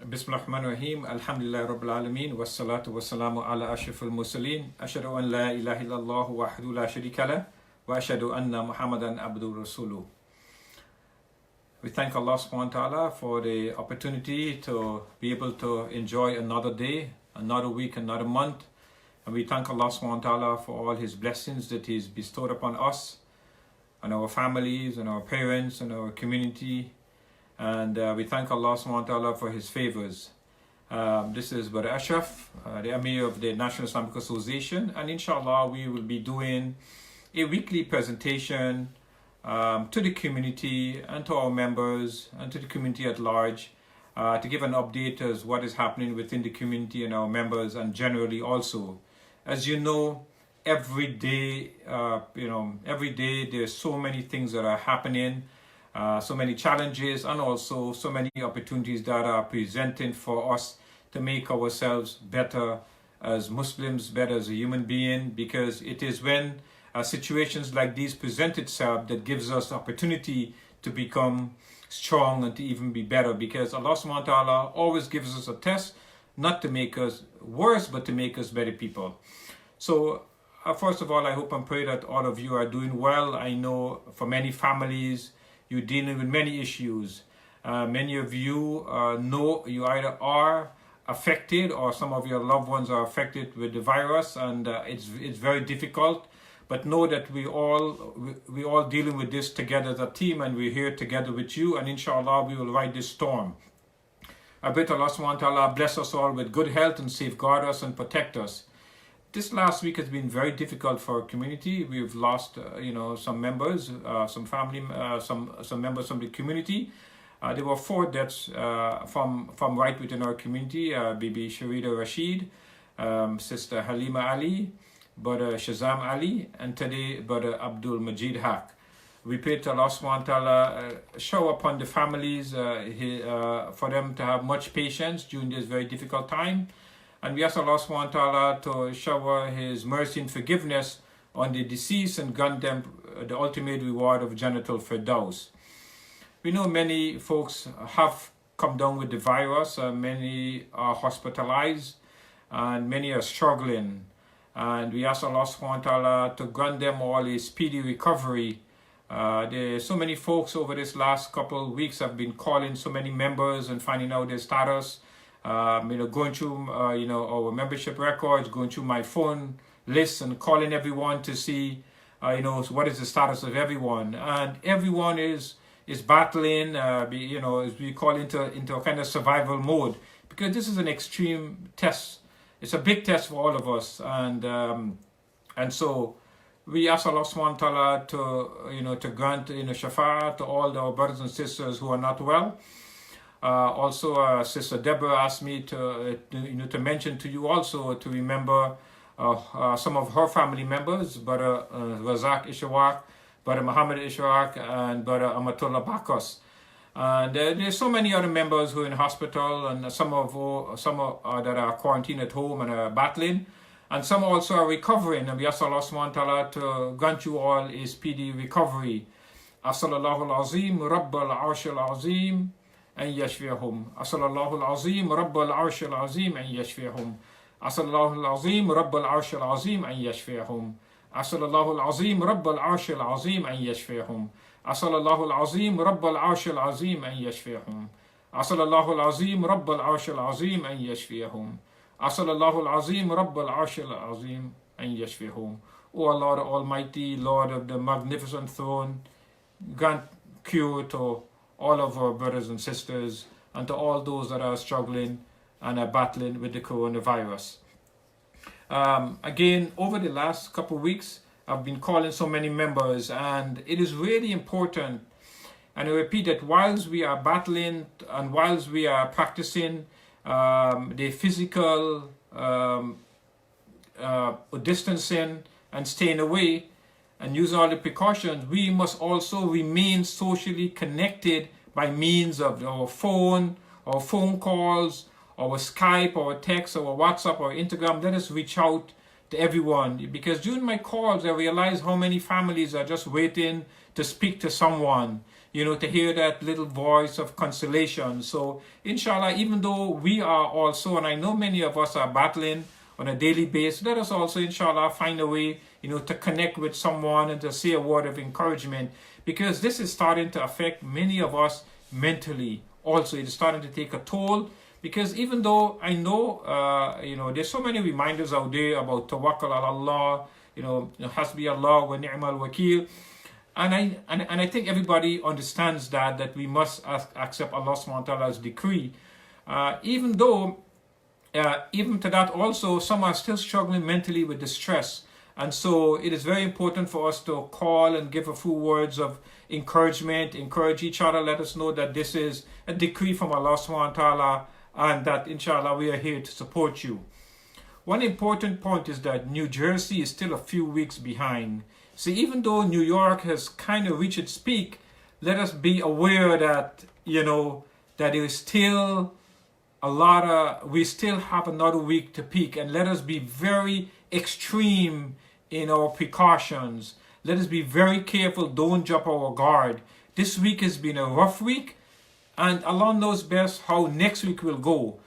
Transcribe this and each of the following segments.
Bismillahirrahmanirrahim. Alhamdulillah Rabbil Alameen. Wassalatu wassalamu ala Ashraf al-Mursaleen. Ashhadu an la ilaha illallah wahdahu la sharika lah. Wa ashhadu anna Muhammadan abduhu rasuluh. We thank Allah subhanahu wa ta'ala for the opportunity to be able to enjoy another day, another week, another month. And we thank Allah subhanahu wa ta'ala for all His blessings that He's bestowed upon us, and our families, and our parents, and our community. And we thank Allah subhanahu wa ta'ala for His favors. This is Brother Ashraf, the Amir of the National Islamic Association, and inshallah we will be doing a weekly presentation to the community and to our members and to the community at large to give an update as what is happening within the community and our members, and generally also. As you know, every day there's so many things that are happening. So many challenges and also so many opportunities that are presenting for us to make ourselves better as Muslims, better as a human being, because it is when situations like these present itself that gives us opportunity to become strong and to even be better, because Allah subhanahu wa ta'ala always gives us a test, not to make us worse, but to make us better people. So first of all, I hope and pray that all of you are doing well. I know for many families, you're dealing with many issues. Many of you know you either are affected or some of your loved ones are affected with the virus, and it's very difficult. But know that we all dealing with this together as a team, and we're here together with you, and inshallah we will ride this storm. I pray Allah subhanahu wa ta'ala bless us all with good health and safeguard us and protect us. This last week has been very difficult for our community. We've lost, some members, some family, some members from the community. There were 4 deaths from right within our community: Bibi Sharida Rashid, Sister Halima Ali, Brother Shazam Ali, and today Brother Abdul Majid Haq. We pray to Allah subhanahu wa ta'ala shower upon the families for them to have much patience during this very difficult time. And we ask Allah subhanahu wa ta'ala to shower His mercy and forgiveness on the deceased and grant them the ultimate reward of Jannatul Firdaus. We know many folks have come down with the virus, many are hospitalized, and many are struggling. And we ask Allah subhanahu wa ta'ala to grant them all a speedy recovery. There's so many folks over this last couple of weeks have been calling so many members and finding out their status. Going through, our membership records, going through my phone list and calling everyone to see, what is the status of everyone. And everyone is battling, as we call into a kind of survival mode, because this is an extreme test. It's a big test for all of us. And so we ask Allah subhanahu wa ta'ala to grant, shafa'a to all our brothers and sisters who are not well. Also, Sister Deborah asked me to mention to you also to remember some of her family members, Brother Razak Ishawak, Brother Muhammad Ishawak, and Brother Amatullah Bakos. And there's so many other members who are in hospital, and some that are quarantined at home and are battling, and some also are recovering. And we ask Allah subhanahu wa ta'ala to grant you all a speedy recovery. Asallallahu al-azim, Rabbal arsh al-azim, أن يشفيهم. أسأل الله العظيم رب العرش العظيم أن يشفيهم. أسأل الله العظيم رب العرش العظيم أن يشفيهم. أسأل الله العظيم رب العرش العظيم أن يشفيهم. أسأل الله العظيم رب العرش العظيم أن يشفيهم. أسأل الله العظيم رب العرش العظيم أن يشفيهم. أسأل الله العظيم رب العرش العظيم أن يشفيهم. O Allah, the Almighty, Lord of the magnificent throne, grant cure to all of our brothers and sisters, and to all those that are struggling and are battling with the coronavirus. Again, over the last couple of weeks, I've been calling so many members, and it is really important, and I repeat that whilst we are battling and whilst we are practicing the physical distancing and staying away, and use all the precautions, we must also remain socially connected by means of our phone calls, our Skype, our text, our WhatsApp, our Instagram. Let us reach out to everyone, because during my calls I realized how many families are just waiting to speak to someone. to hear that little voice of consolation. So inshallah, even though we are also, and I know many of us are battling on a daily basis, let us also inshallah find a way, to connect with someone and to say a word of encouragement, because this is starting to affect many of us mentally. Also, it's starting to take a toll, because even though I know, there's so many reminders out there about tawakkul ala Allah, hasbi Allah wa ni'mal wakil. And I think everybody understands that we must accept Allah subhanahu wa ta'ala's decree. Even to that also, some are still struggling mentally with the stress. And so it is very important for us to call and give a few words of encouragement, encourage each other, let us know that this is a decree from Allah subhanahu wa ta'ala, and that inshallah we are here to support you. One important point is that New Jersey is still a few weeks behind. So even though New York has kind of reached its peak, let us be aware that, that there is still we still have another week to peak, and let us be very extreme in our precautions. Let us be very careful, don't drop our guard. This week has been a rough week, and Allah knows best how next week will go.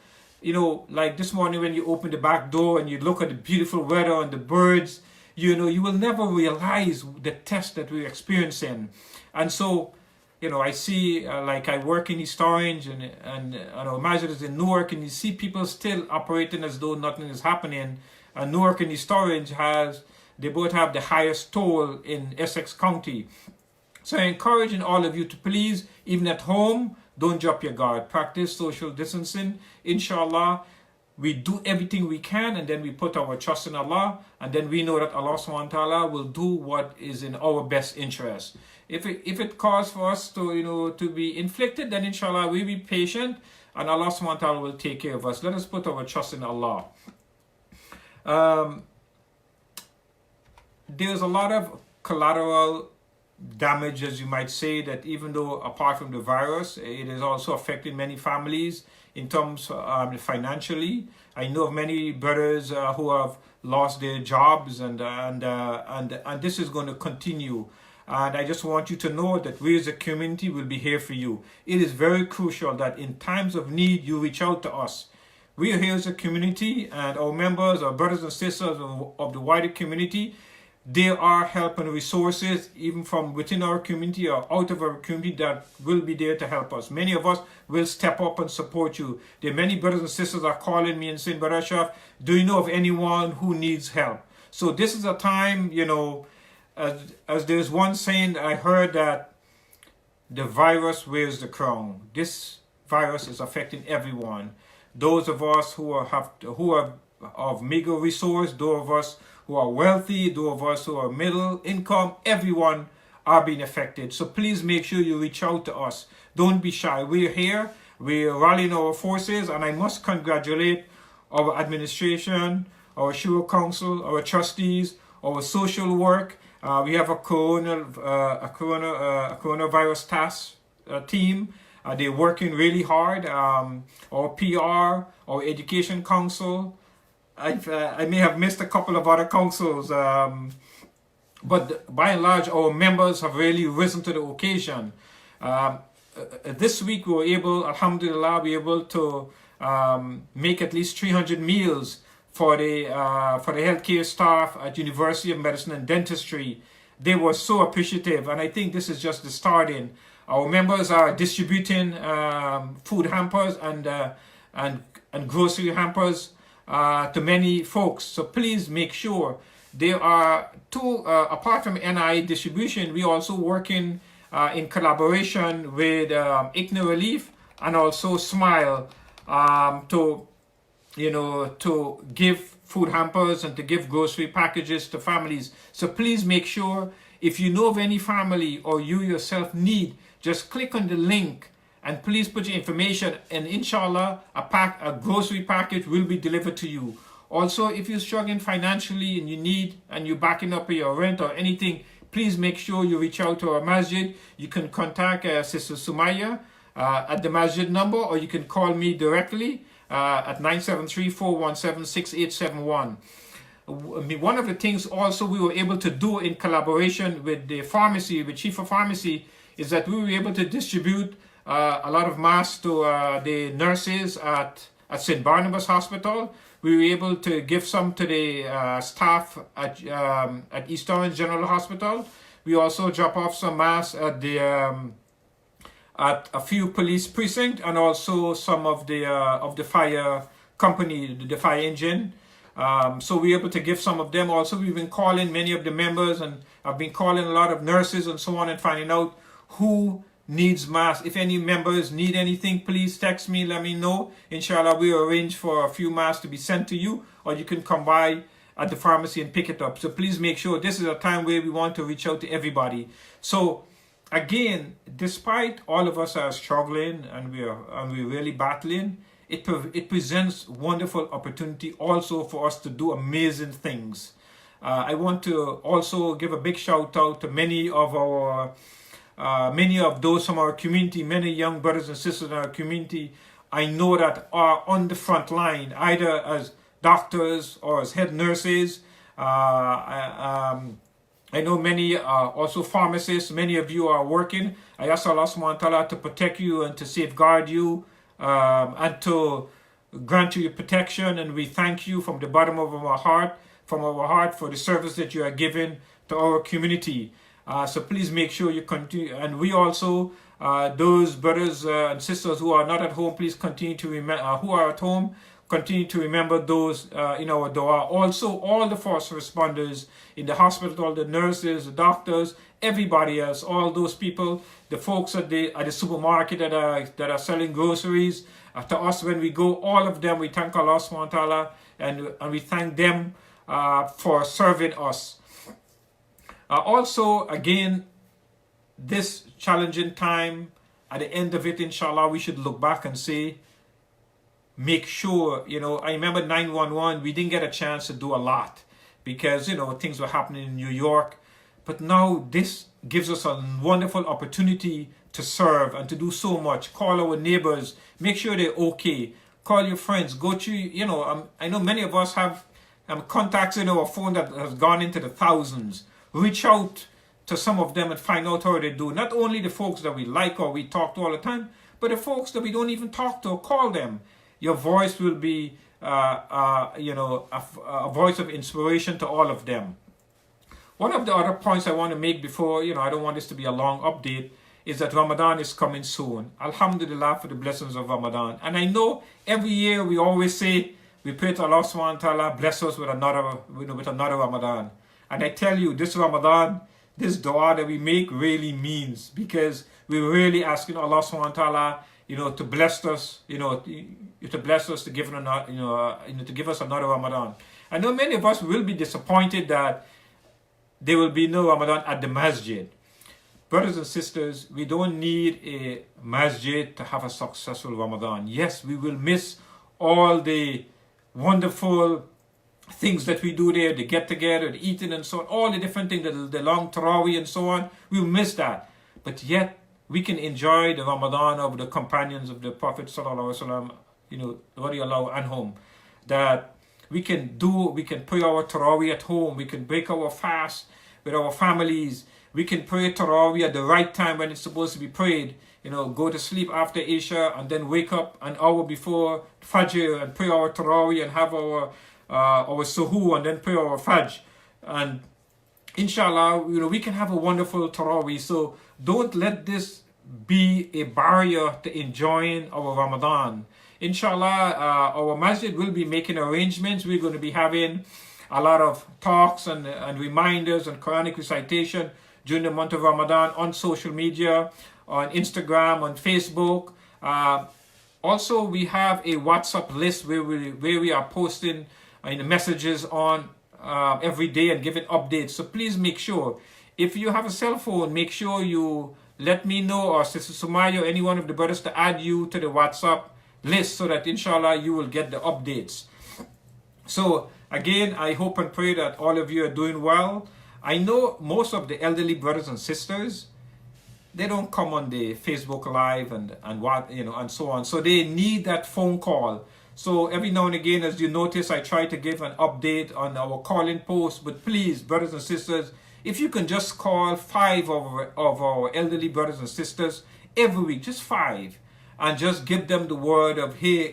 Like this morning when you open the back door and you look at the beautiful weather and the birds, you will never realize the test that we're experiencing. And so, I see, like I work in East Orange and our Masjid is in Newark, and you see people still operating as though nothing is happening. And Newark and East Orange they both have the highest toll in Essex County. So I'm encouraging all of you to please, even at home, don't drop your guard. Practice social distancing. Inshallah, we do everything we can, and then we put our trust in Allah, and then we know that Allah subhanahu wa ta'ala will do what is in our best interest. If it calls for us to be inflicted, then inshallah we'll be patient, and Allah subhanahu wa ta'ala will take care of us. Let us put our trust in Allah. There's a lot of collateral damage, as you might say, that even though apart from the virus, it is also affecting many families in terms financially. I know of many brothers who have lost their jobs, and this is going to continue. And I just want you to know that we as a community will be here for you. It is very crucial that in times of need, you reach out to us. We are here as a community, and our members, our brothers and sisters of the wider community, there are help and resources even from within our community or out of our community that will be there to help us. Many of us will step up and support you. There are many brothers and sisters are calling me and saying, Brother Ashraf, do you know of anyone who needs help? So this is a time, as there's one saying, I heard that the virus wears the crown. This virus is affecting everyone. Those of us who are of meager resource, those of us who are wealthy, those of us who are middle income, everyone are being affected. So please make sure you reach out to us. Don't be shy. We're here. We're rallying our forces, and I must congratulate our administration, our Shura Council, our trustees, our social work. We have a coronavirus task team. They're working really hard. Our PR, our Education Council. I may have missed a couple of other councils, but by and large, our members have really risen to the occasion. This week, we were able, alhamdulillah, to make at least 300 meals for the healthcare staff at University of Medicine and Dentistry. They were so appreciative, and I think this is just the starting. Our members are distributing food hampers and grocery hampers to many folks. So please make sure there are apart from NI distribution, we also working in collaboration with ICNA Relief and also Smile to give food hampers and to give grocery packages to families. So please make sure, if you know of any family or you yourself need, just click on the link and please put your information, and inshallah a grocery package will be delivered to you. Also, if you're struggling financially and you're backing up your rent or anything, please make sure you reach out to our masjid. You can contact Sister Sumaya at the masjid number, or you can call me directly at 973-417-6871. One of the things also we were able to do in collaboration with the pharmacy, with Chief of Pharmacy, is that we were able to distribute a lot of masks to the nurses at St. Barnabas Hospital. We were able to give some to the staff at East Orange General Hospital. We also drop off some masks at the at a few police precincts, and also some of the fire company, the fire engine. So we were able to give some of them. Also, we've been calling many of the members, and I've been calling a lot of nurses and so on, and finding out who needs masks. If any members need anything, please text me, let me know. Inshallah, we'll arrange for a few masks to be sent to you, or you can come by at the pharmacy and pick it up. So please make sure this is a time where we want to reach out to everybody. So again, despite all of us are struggling and we're really battling, it presents wonderful opportunity also for us to do amazing things. I want to also give a big shout out to many of those from our community, many young brothers and sisters in our community. I know that are on the front line, either as doctors or as head nurses. I know many are also pharmacists. Many of you are working. I ask Allah subhanahu wa ta'ala to protect you and to safeguard you and to grant you your protection. And we thank you from the bottom of our heart, for the service that you are giving to our community. So please make sure you continue. And we also, those brothers and sisters who are not at home, please continue to remember, who are at home, continue to remember those in our dua. Also, all the first responders in the hospital, the nurses, the doctors, everybody else, all those people, the folks at the supermarket that are selling groceries, to us when we go, all of them, we thank Allah subhanahu wa ta'ala, and we thank them for serving us. Also, again, this challenging time, at the end of it, inshallah, we should look back and say, make sure, I remember 911, we didn't get a chance to do a lot because, things were happening in New York. But now this gives us a wonderful opportunity to serve and to do so much. Call our neighbors, make sure they're okay. Call your friends, go to, I know many of us have contacts in our phone that has gone into the thousands. Reach out to some of them and find out how they do. Not only the folks that we like or we talk to all the time, but the folks that we don't even talk to, call them. Your voice will be, a voice of inspiration to all of them. One of the other points I want to make before, I don't want this to be a long update, is that Ramadan is coming soon. Alhamdulillah for the blessings of Ramadan. And I know every year we always say, we pray to Allah subhanahu wa ta'ala, bless us with another Ramadan. And I tell you, this Ramadan, this dua that we make really means, because we're really asking Allah subhanahu wa ta'ala, to bless us, to bless us, to give to give us another Ramadan. I know many of us will be disappointed that there will be no Ramadan at the Masjid. Brothers and sisters, we don't need a Masjid to have a successful Ramadan. Yes, we will miss all the wonderful things that we do there, the get together, the eating and so on, all the different things, the long Taraweeh and so on, we'll miss that. But yet, we can enjoy the Ramadan of the companions of the Prophet Sallallahu Alaihi Wasallam, radiallahu anhum, that we can pray our Taraweeh at home, we can break our fast with our families, we can pray Taraweeh at the right time when it's supposed to be prayed, go to sleep after Isha and then wake up an hour before Fajr and pray our Taraweeh and have our suhu and then pray our Fajr. And inshallah, we can have a wonderful Taraweeh. So don't let this be a barrier to enjoying our Ramadan. Inshallah, our masjid will be making arrangements. We're going to be having a lot of talks and reminders and Quranic recitation during the month of Ramadan on social media, on Instagram, on Facebook. Also, we have a WhatsApp list where we are posting messages on every day and giving updates. So please make sure, if you have a cell phone, make sure you let me know, or Sister Sumaya, or any one of the brothers, to add you to the WhatsApp list so that inshallah you will get the updates. So again, I hope and pray that all of you are doing well. I know most of the elderly brothers and sisters, they don't come on the Facebook Live and so on. So they need that phone call. So every now and again, as you notice, I try to give an update on our calling post. But please, brothers and sisters, If you can just call 5 of our elderly brothers and sisters every week, just 5, and just give them the word of, hey,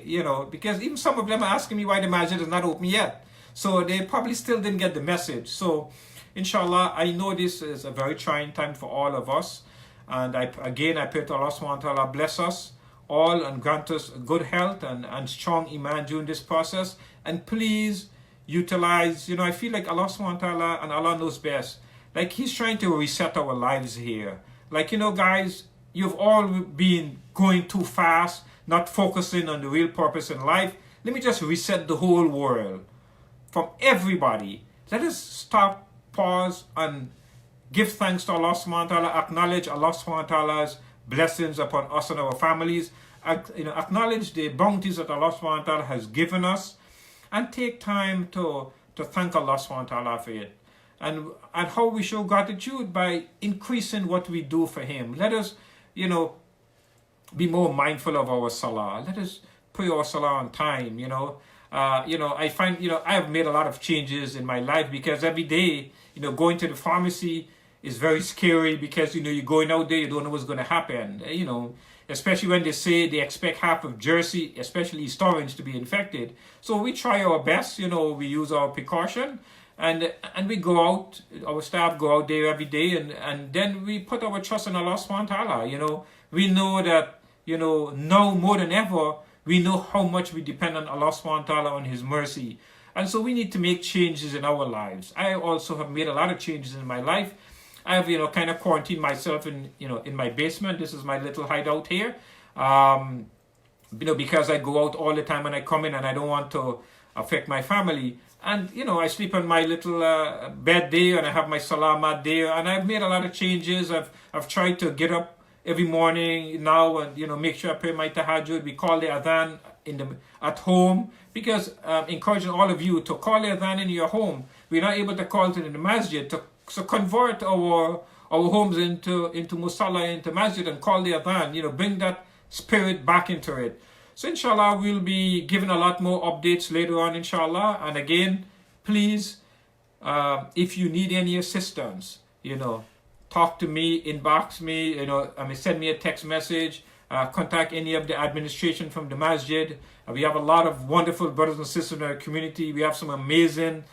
because even some of them are asking me why the masjid is not open yet. So they probably still didn't get the message. So inshallah, I know this is a very trying time for all of us. And I pray to Allah subhanahu wa ta'ala bless us all and grant us good health and strong iman during this process. And please utilize, I feel like Allah subhanahu wa ta'ala, and Allah knows best, like He's trying to reset our lives here. Like, guys, you've all been going too fast, not focusing on the real purpose in life. Let me just reset the whole world from everybody. Let us stop, pause, and give thanks to Allah subhanahu wa ta'ala, acknowledge Allah subhanahu wa ta'ala's blessings upon us and our families, acknowledge the bounties that Allah subhanahu wa ta'ala has given us, and take time to thank Allah subhanahu wa ta'ala for it. And how we show gratitude by increasing what we do for Him. Let us, be more mindful of our salah. Let us pray our salah on time, I find, I have made a lot of changes in my life because every day, going to the pharmacy is very scary because, you're going out there, you don't know what's going to happen, especially when they say they expect half of Jersey, especially East Orange, to be infected. So we try our best, we use our precaution and we go out, our staff go out there every day and then we put our trust in Allah subhanahu wa ta'ala, We know that, now more than ever, we know how much we depend on Allah subhanahu wa ta'ala, on His mercy. And so we need to make changes in our lives. I also have made a lot of changes in my life. I have, kind of quarantined myself in my basement. This is my little hideout here. Because I go out all the time and I come in and I don't want to affect my family. And, I sleep on my little bed there and I have my salamat there. And I've made a lot of changes. I've tried to get up every morning now and, make sure I pray my tahajjud. We call the adhan at home because encouraging all of you to call the adhan in your home. We're not able to call it in the masjid. So convert our homes into musalla, into masjid, and call the adhan. Bring that spirit back into it. So inshallah, we'll be giving a lot more updates later on, inshallah. And again, please, if you need any assistance, talk to me, inbox me, send me a text message, contact any of the administration from the masjid. We have a lot of wonderful brothers and sisters in our community. We have some amazing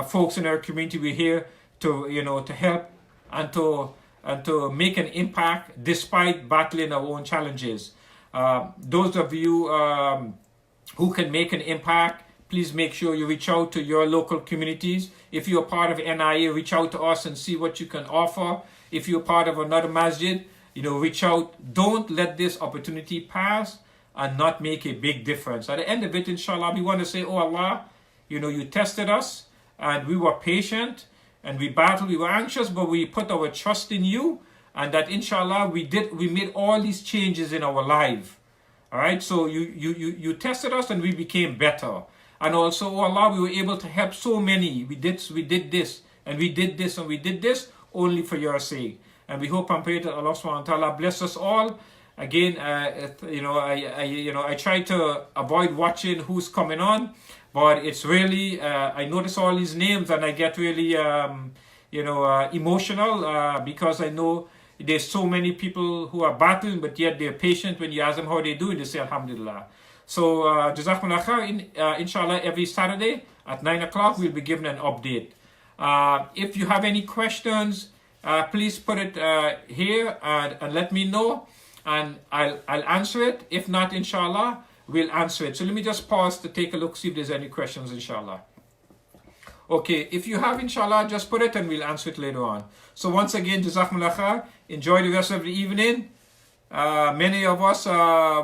folks in our community. We're here to help and to make an impact despite battling our own challenges. Those of you who can make an impact, please make sure you reach out to your local communities. If you're part of NIA, reach out to us and see what you can offer. If you're part of another masjid, reach out. Don't let this opportunity pass and not make a big difference. At the end of it, inshallah, we want to say, oh Allah, you tested us and we were patient and we battled, we were anxious, but we put our trust in you, and that inshallah we made all these changes in our life. All right, so you tested us and we became better. And also, oh Allah, we were able to help so many. We did this and we did this and we did this only for your sake. And we hope and pray that Allah subhanahu wa ta'ala bless us all. Again, I try to avoid watching who's coming on, but it's really, I notice all these names and I get really, emotional because I know there's so many people who are battling, but yet they're patient. When you ask them how they do, they say Alhamdulillah. So, Jazakumullah khair. Inshallah, every Saturday at 9 o'clock, we'll be giving an update. If you have any questions, please put it here and let me know, and I'll answer it. If not, inshallah, we'll answer it. So let me just pause to take a look, see if there's any questions, inshallah. Okay, if you have, inshallah, just put it and we'll answer it later on. So once again, Jazakumullah khair. Enjoy the rest of the evening. Many of us,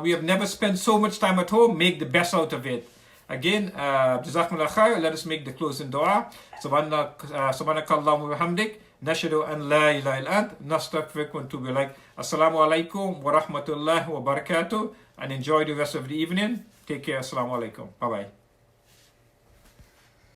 we have never spent so much time at home. Make the best out of it. Again, Jazakumullah khair. Let us make the closing dua. Subhanakallahumma wa bihamdik. Nashhadu an la ilaha illa ant. Nastaghfiruka wa natubu ilaik. Asalaamu Alaikum wa rahmatullahi wa barakatuh. And enjoy the rest of the evening. Take care. Asalaamu Alaikum. Bye-bye.